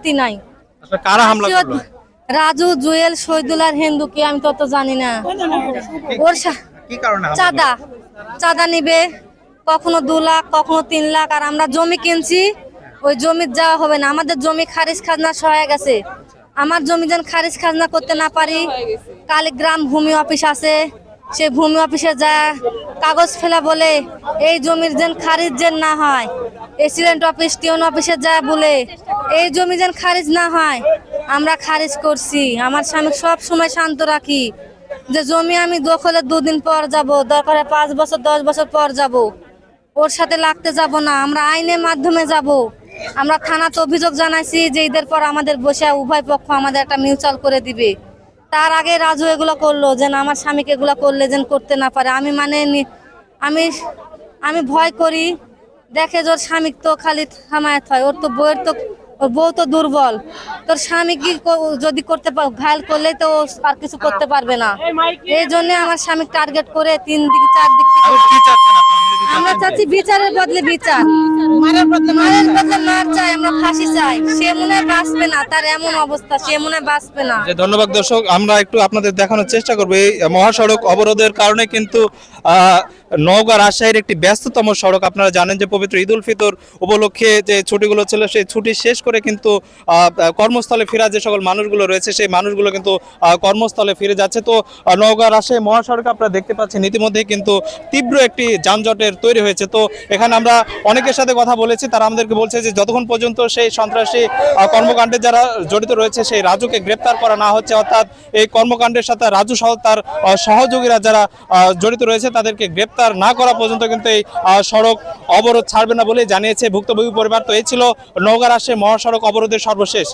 গতি নাই। আসলে কারা হামলা করলো? রাজু, জুয়েল, শহীদুল আর হিন্দু কি আমি তত জানি না। ওর কি কারণে হামলা চাঁদা চাঁদা নিবে, কখনো 2 লাখ কখনো 3 লাখ। আর আমরা জমি কিনছি, ওই জমির যাওয়া হবে না। আমাদের জমি খারিজ খাজনা হয়ে গেছে। আমার জমি যেন খারিজ খাজনা করতে না পারি, কালীগ্রাম ভূমি অফিস আছে, সেই ভূমি অফিসে যা কাগজ ফেলা বলে এই জমির যেন খারিজ যেন না হয়। এসিডেন্ট অফিস, টিউন অফিসে যায় বলে এই জমি যেন খারিজ না হয়। আমরা খারিজ করছি। আমার স্বামী সব সময় শান্ত রাখি যে জমি আমি দখলে 2 দিন পর যাব, দরকারে 5 বছর 10 বছর পর যাব, ওর সাথে লাগতে যাব না। আমরা আইনের মাধ্যমে যাব। আমরা থানাতে অভিযোগ জানাইছি যে ঈদের পর আমাদের বসে উভয় পক্ষ আমাদের একটা মিউচুয়াল করে দিবে। তার আগে রাজু এগুলো করলো যেন আমার স্বামীকে এগুলো করলে যেন করতে না পারে। আমি আমি ভয় করি। দেখে ওর স্বামী তো খালি থামায়াত হয়, ওর বউ তো দুর্বল। তোর স্বামী কি যদি করতে ঘায়াল করলে তো ও আর কিছু করতে পারবে না। এই জন্য আমার স্বামী টার্গেট করে 3 দিক 4 দিক থেকে কি চাচ্ছেন আপনারা? আমরা চাচ্ছি বিচারের বদলে বিচার, মারের বদলে মার চাই, আমরা ফাঁসি চাই। সে মনে হয় বাঁচবে না, তার এমন অবস্থা, সে মনে হয় বাঁচবে না। ধন্যবাদ দর্শক, আমরা একটু আপনাদের দেখানোর চেষ্টা করবো এই মহাসড়ক অবরোধের কারণে কিন্তু নওগাঁ রাজশাহীর একটি ব্যস্ততম সড়ক। আপনারা জানেন যে পবিত্র ঈদ উল ফিতর উপলক্ষে যে ছুটিগুলো ছিল সেই ছুটি শেষ করে কিন্তু কর্মস্থলে ফেরা যে সকল মানুষগুলো রয়েছে সেই মানুষগুলো কিন্তু কর্মস্থলে ফিরে যাচ্ছে। তো নওগাঁ রাজশাহী মহাসড়ক আপনারা দেখতে পাচ্ছেন ইতিমধ্যেই কিন্তু তীব্র একটি যানজটের তৈরি হয়েছে। তো এখানে আমরা অনেকের সাথে কথা বলেছি, তারা আমাদেরকে বলছে যে যতক্ষণ পর্যন্ত সেই সন্ত্রাসী কর্মকাণ্ডে যারা জড়িত রয়েছে সেই রাজুকে গ্রেপ্তার করা না হচ্ছে, অর্থাৎ এই কর্মকাণ্ডের সাথে রাজু সহ তার সহযোগীরা যারা জড়িত রয়েছে তাদেরকে গ্রেপ্তার না করা পর্যন্ত কিন্তু এই সড়ক অবরোধ ছাড়বে না বলে জানিয়েছে ভুক্তভোগী পরিবার। তো এই ছিল নওগাঁ রাজশাহী মহাসড়ক অবরোধের সর্বশেষ